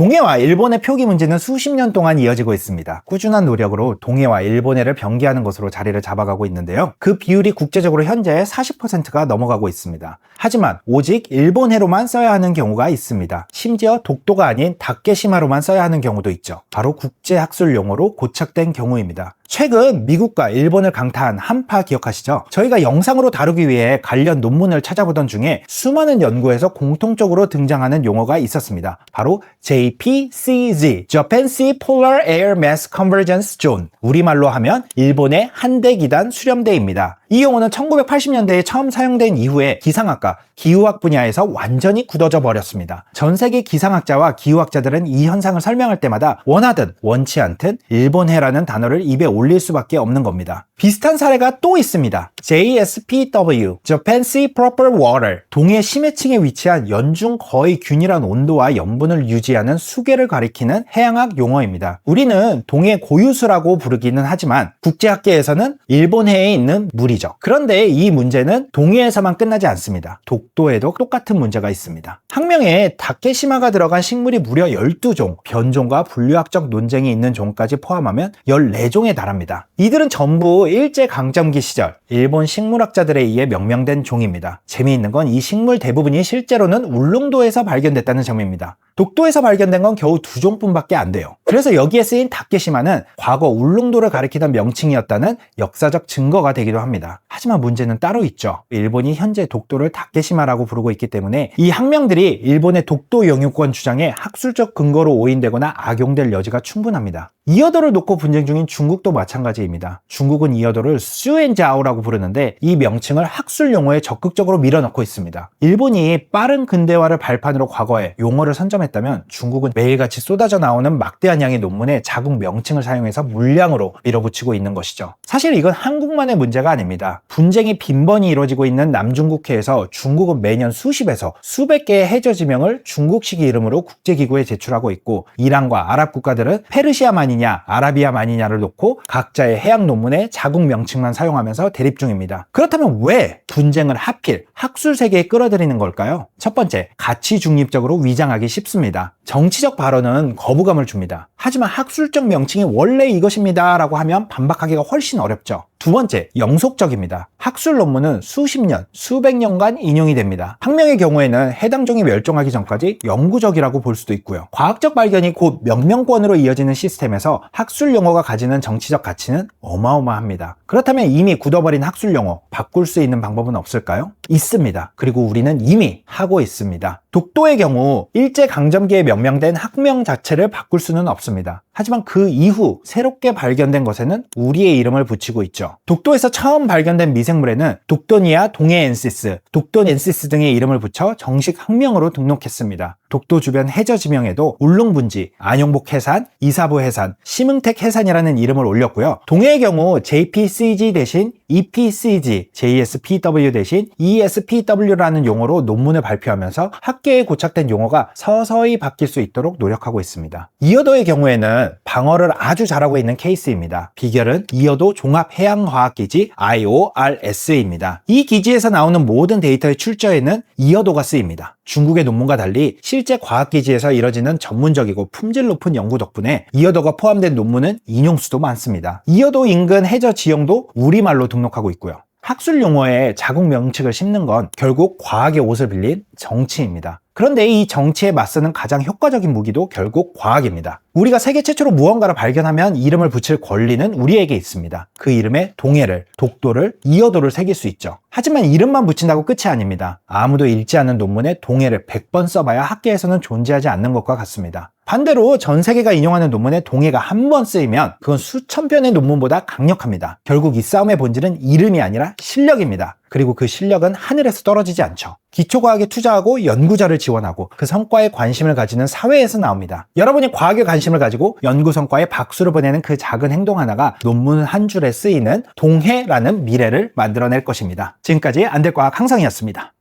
동해와 일본해 표기 문제는 수십 년 동안 이어지고 있습니다. 꾸준한 노력으로 동해와 일본해를 병기하는 것으로 자리를 잡아가고 있는데요. 그 비율이 국제적으로 현재 40%가 넘어가고 있습니다. 하지만 오직 일본해로만 써야 하는 경우가 있습니다. 심지어 독도가 아닌 다케시마로만 써야 하는 경우도 있죠. 바로 국제학술 용어로 고착된 경우입니다. 최근 미국과 일본을 강타한 한파 기억하시죠? 저희가 영상으로 다루기 위해 관련 논문을 찾아보던 중에 수많은 연구에서 공통적으로 등장하는 용어가 있었습니다. 바로 JPCZ, Japan Sea Polar Air Mass Convergence Zone, 우리말로 하면 일본의 한대기단 수렴대입니다. 이 용어는 1980년대에 처음 사용된 이후에 기상학과, 기후학 분야에서 완전히 굳어져 버렸습니다. 전 세계 기상학자와 기후학자들은 이 현상을 설명할 때마다 원하든 원치 않든 일본해라는 단어를 입에 올릴 수밖에 없는 겁니다. 비슷한 사례가 또 있습니다. JSPW, Japan Sea Proper Water, 동해 심해층에 위치한 연중 거의 균일한 온도와 염분을 유지하는 수계를 가리키는 해양학 용어입니다. 우리는 동해 고유수라고 부르기는 하지만 국제학계에서는 일본해에 있는 물이죠. 그런데 이 문제는 동해에서만 끝나지 않습니다. 독도에도 똑같은 문제가 있습니다. 학명에 다케시마가 들어간 식물이 무려 12종, 변종과 분류학적 논쟁이 있는 종까지 포함하면 14종에 달합니다. 이들은 전부 일제강점기 시절 일본 식물학자들에 의해 명명된 종입니다. 재미있는 건 이 식물 대부분이 실제로는 울릉도에서 발견됐다는 점입니다. 독도에서 발견된 건 겨우 2종뿐밖에 안 돼요. 그래서 여기에 쓰인 다케시마는 과거 울릉도를 가리키던 명칭이었다는 역사적 증거가 되기도 합니다. 하지만 문제는 따로 있죠. 일본이 현재 독도를 다케시마라고 부르고 있기 때문에 이 학명들이 일본의 독도 영유권 주장에 학술적 근거로 오인되거나 악용될 여지가 충분합니다. 이어도를 놓고 분쟁 중인 중국도 마찬가지입니다. 중국은 이어도를 슈엔자오라고 부르는데 이 명칭을 학술 용어에 적극적으로 밀어넣고 있습니다. 일본이 빠른 근대화를 발판으로 과거에 용어를 선점했다면 중국은 매일같이 쏟아져 나오는 막대한 양의 논문에 자국 명칭을 사용해서 물량으로 밀어붙이고 있는 것이죠. 사실 이건 한국만의 문제가 아닙니다. 분쟁이 빈번히 이루어지고 있는 남중국해에서 중국은 매년 수십에서 수백 개의 해저 지명을 중국식 이름으로 국제기구에 제출하고 있고, 이란과 아랍 국가들은 페르시아만이냐 아라비아만이냐를 놓고 각자의 해양 논문에 자국 명칭만 사용하면서 대립 중입니다. 그렇다면 왜 분쟁을 하필 학술 세계에 끌어들이는 걸까요? 첫 번째, 가치 중립적으로 위장하기 쉽습니다. 정치적 발언은 거부감을 줍니다. 하지만 학술적 명칭이 원래 이것입니다 라고 하면 반박하기가 훨씬 어렵죠. 두 번째, 영속적입니다. 학술 논문은 수십 년, 수백 년간 인용이 됩니다. 학명의 경우에는 해당 종이 멸종하기 전까지 영구적이라고 볼 수도 있고요. 과학적 발견이 곧 명명권으로 이어지는 시스템에서 학술 용어가 가지는 정치적 가치는 어마어마합니다. 그렇다면 이미 굳어버린 학술 용어, 바꿀 수 있는 방법은 없을까요? 있습니다. 그리고 우리는 이미 하고 있습니다. 독도의 경우 일제강점기에 명명된 학명 자체를 바꿀 수는 없습니다. 하지만 그 이후 새롭게 발견된 것에는 우리의 이름을 붙이고 있죠. 독도에서 처음 발견된 미생물에는 독도니아 동해엔시스, 독도엔시스 등의 이름을 붙여 정식 학명으로 등록했습니다. 독도 주변 해저 지명에도 울릉분지, 안용복 해산, 이사부 해산, 심흥택 해산이라는 이름을 올렸고요. 동해의 경우 JPCG 대신 EPCG, JSPW 대신 ESPW라는 용어로 논문을 발표하면서 학계에 고착된 용어가 서서히 바뀔 수 있도록 노력하고 있습니다. 이어도의 경우에는 방어를 아주 잘하고 있는 케이스입니다. 비결은 이어도 종합해양과학기지 IORS입니다. 이 기지에서 나오는 모든 데이터의 출처에는 이어도가 쓰입니다. 중국의 논문과 달리 실제 과학기지에서 이뤄지는 전문적이고 품질 높은 연구 덕분에 이어도가 포함된 논문은 인용수도 많습니다. 이어도 인근 해저 지형도 우리말로 등록하고 있고요. 학술 용어에 자국 명칭을 씹는 건 결국 과학의 옷을 빌린 정치입니다. 그런데 이 정치에 맞서는 가장 효과적인 무기도 결국 과학입니다. 우리가 세계 최초로 무언가를 발견하면 이름을 붙일 권리는 우리에게 있습니다. 그 이름에 동해를, 독도를, 이어도를 새길 수 있죠. 하지만 이름만 붙인다고 끝이 아닙니다. 아무도 읽지 않는 논문에 동해를 100번 써봐야 학계에서는 존재하지 않는 것과 같습니다. 반대로 전 세계가 인용하는 논문에 동해가 한 번 쓰이면 그건 수천 편의 논문보다 강력합니다. 결국 이 싸움의 본질은 이름이 아니라 실력입니다. 그리고 그 실력은 하늘에서 떨어지지 않죠. 기초과학에 투자하고 연구자를 지원하고 그 성과에 관심을 가지는 사회에서 나옵니다. 여러분이 과학에 관심을 가지고 연구 성과에 박수를 보내는 그 작은 행동 하나가 논문 한 줄에 쓰이는 동해라는 미래를 만들어낼 것입니다. 지금까지 안될과학 항상이었습니다.